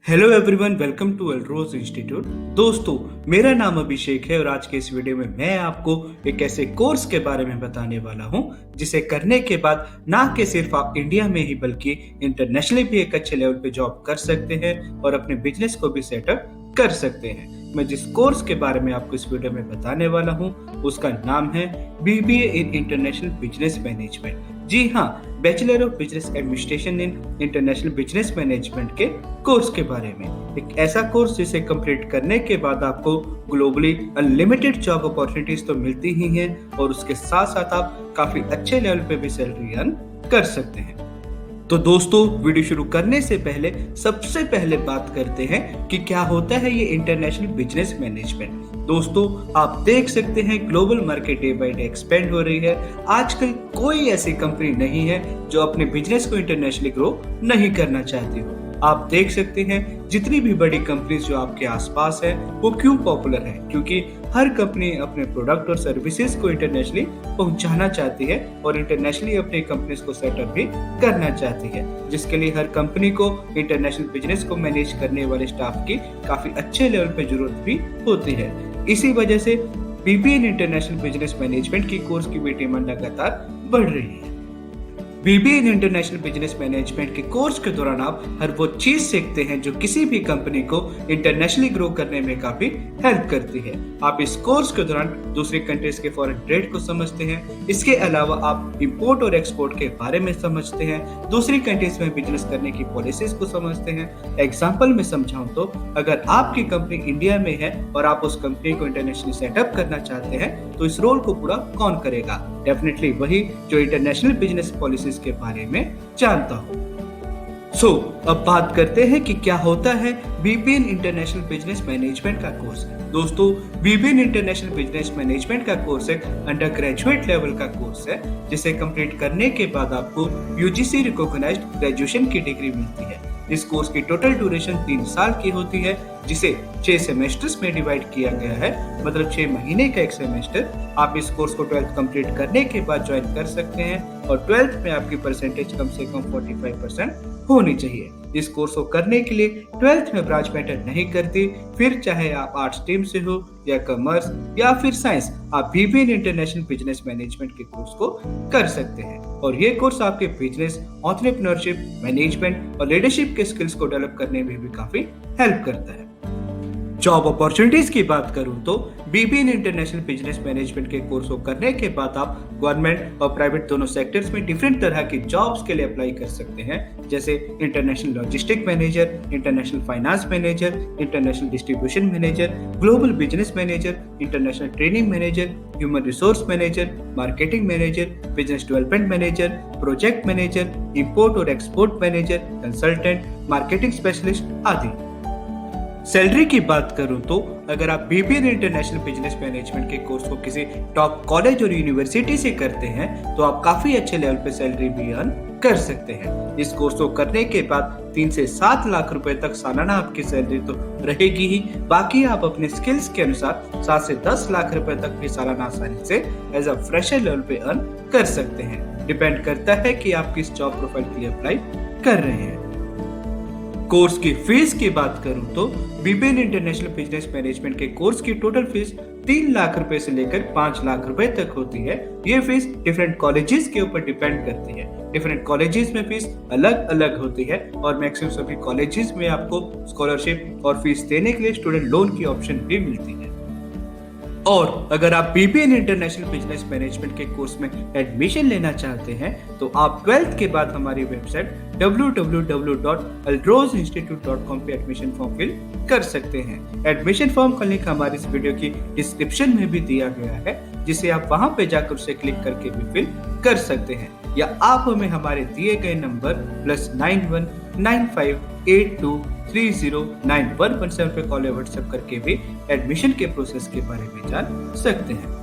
Hello everyone, welcome to Eldroz institute. दोस्तों, मेरा नाम अभिषेक है और आज के इस वीडियो में मैं आपको एक ऐसे कोर्स के बारे में बताने वाला हूं जिसे करने के बाद ना कि सिर्फ आप इंडिया में ही बल्कि इंटरनेशनली भी एक अच्छे लेवल पे जॉब कर सकते हैं और अपने बिजनेस को भी सेटअप कर सकते हैं। मैं जिस कोर्स के बारे में आपको इस वीडियो में बताने वाला हूं उसका नाम है BBA in international business management. जी हाँ, bachelor of business administration in international business management के कोर्स के बारे में। एक ऐसा कोर्स जिसे कंप्लीट करने के बाद आपको ग्लोबली अनलिमिटेड जॉब अपॉर्चुनिटीज तो मिलती ही हैं और उसके साथ साथ आप काफी अच्छे लेवल पे भी सैलरी अर्न कर सकते हैं। तो दोस्तों, वीडियो शुरू करने से पहले सबसे पहले बात करते हैं कि क्या होता है ये इंटरनेशनल बिजनेस मैनेजमेंट। दोस्तों, आप देख सकते हैं global market day by day expand हो रही है। आजकल कोई ऐसी कंपनी नहीं है जो अपने बिजनेस को इंटरनेशनली ग्रो नहीं करना चाहती हो। आप देख सकते हैं जितनी भी बड़ी कंपनीज जो आपके आसपास है वो क्यों पॉपुलर है, क्योंकि हर कंपनी अपने प्रोडक्ट और सर्विसेज को इंटरनेशनली पहुंचाना चाहती है और इंटरनेशनली अपने कंपनीज को सेटअप भी करना चाहती है, जिसके लिए हर कंपनी को इंटरनेशनल बिजनेस को मैनेज करने वाले स्टाफ की काफी अच्छे लेवल पे जरूरत भी होती है। इसी वजह से BBA in international business management की कोर्स की भी डिमांड लगातार बढ़ रही है। BBA in international business management के कोर्स के दौरान आप हर वो चीज सीखते हैं जो किसी भी कंपनी को इंटरनेशनली ग्रो करने में काफी हेल्प करती है। आप इस कोर्स के दौरान दूसरी कंट्रीज के फॉरेन ट्रेड को समझते हैं। इसके अलावा आप इंपोर्ट और एक्सपोर्ट के बारे में समझते हैं, दूसरी कंट्रीज में बिजनेस करने की पॉलिसीज को समझते हैं। एग्जाम्पल में समझाऊं तो अगर आपकी कंपनी इंडिया में है और आप उस कंपनी को इंटरनेशनली सेटअप करना चाहते हैं तो इस रोल को पूरा कौन करेगा? डेफिनेटली वही जो इंटरनेशनल बिजनेस पॉलिसीज के बारे में जानता हो। अब बात करते हैं कि क्या होता है BBA in international business management का कोर्स। दोस्तों, BBA in international business management का कोर्स एक अंडर ग्रेजुएट लेवल का कोर्स है जिसे कंप्लीट करने के बाद आपको यूजीसी रिकॉग्नाइज्ड ग्रेजुएशन की डिग्री मिलती है। इस कोर्स की टोटल ड्यूरेशन 3 साल की होती है, जिसे 6 सेमेस्टर्स में डिवाइड किया गया है, मतलब 6 महीने का एक सेमेस्टर। आप इस कोर्स को 12th कंप्लीट करने के बाद ज्वाइन कर सकते हैं और 12th में आपकी परसेंटेज कम से कम 45% होनी चाहिए। इस कोर्स को करने के लिए 12th में ब्रांच मैटर नहीं करती, फिर चाहे आप आर्ट्स स्ट्रीम से हो या कॉमर्स या फिर साइंस, आप BBA in international business management के कोर्स को कर सकते हैं। और ये कोर्स आपके बिजनेस, एंटरप्रेन्योरशिप, मैनेजमेंट और लीडरशिप के स्किल्स को डेवलप करने में भी काफी हेल्प करता है। जॉब अपॉर्चुनिटीज की बात करूं तो BBA in international business management के कोर्स को करने के बाद आप गवर्नमेंट और प्राइवेट दोनों सेक्टर्स में डिफरेंट तरह की जॉब्स के लिए अप्लाई कर सकते हैं, जैसे international logistic manager, international finance manager, international distribution manager, global business manager, international training manager, human resource manager, marketing manager, business development manager, project manager, import और export manager, consultant, marketing specialist आदि। Salary की बात करूं तो अगर आप BBA in international business management के course को किसी टॉप कॉलेज और यूनिवर्सिटी से करते हैं तो आप काफी अच्छे लेवल पे सैलरी भी अर्न कर सकते हैं। इस कोर्स को करने के बाद 3 से 7 लाख रुपए तक सालाना आपकी सैलरी तो रहेगी ही, बाकी आप अपने स्किल्स के अनुसार 7 से 10 लाख रुपए तक भी सालाना आसानी से एज अ फ्रेशर लेवल पे अर्न कर सकते हैं। डिपेंड करता है कि आप किस जॉब प्रोफाइल के लिए अप्लाई कर रहे हैं। कोर्स की फीस की बात करूं तो BBA in international business management के कोर्स की टोटल फीस 3 लाख रुपए से लेकर 5 लाख रुपए तक होती है। ये फीस डिफरेंट कॉलेजेस के ऊपर डिपेंड करती है। डिफरेंट कॉलेजेस में फीस अलग अलग होती है और मैक्सिमम सभी कॉलेजेस में आपको स्कॉलरशिप और फीस देने के लिए स्टूडेंट लोन की ऑप्शन भी मिलती है। और अगर आप BBA in international business management के कोर्स में एडमिशन लेना चाहते हैं तो आप 12th के बाद हमारी वेबसाइट www.aldrozinstitute.com पे एडमिशन फॉर्म फिल कर सकते हैं। एडमिशन फॉर्म का लिंक हमारी इस वीडियो की डिस्क्रिप्शन में भी दिया गया है, जिसे आप वहां पे जाकर उसे क्लिक करके भी फिल कर सकते हैं, या आप हमें हमारे दिए गए नंबर +919582309117 पे कॉल या व्हाट्सएप करके भी एडमिशन के प्रोसेस के बारे में जान सकते हैं।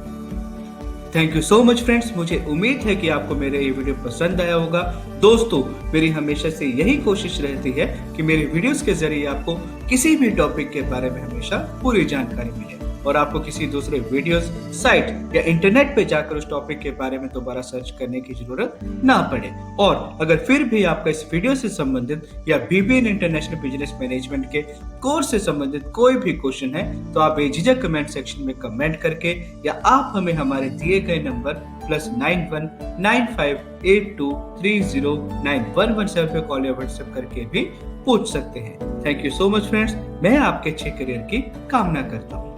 Thank you so much friends, मुझे उम्मीद है कि आपको मेरा ये वीडियो पसंद आया होगा। दोस्तों, मेरी हमेशा से यही कोशिश रहती है कि मेरे वीडियोस के जरिए आपको किसी भी टॉपिक के बारे में हमेशा पूरी जानकारी मिले। और आपको किसी दूसरे वीडियोस, साइट या इंटरनेट पे जाकर उस टॉपिक के बारे में दोबारा सर्च करने की जरूरत ना पड़े। और अगर फिर भी आपका इस वीडियो से संबंधित या BBN इंटरनेशनल बिजनेस मैनेजमेंट के कोर्स से संबंधित कोई भी क्वेश्चन है तो आप बेझिझक कमेंट सेक्शन में कमेंट करके या आप हमें हमारे दिए गए नंबर +919582309117 पे कॉल या व्हाट्सएप करके भी पूछ सकते हैं। Thank you so much friends, मैं आपके अच्छे करियर की कामना करता हूँ।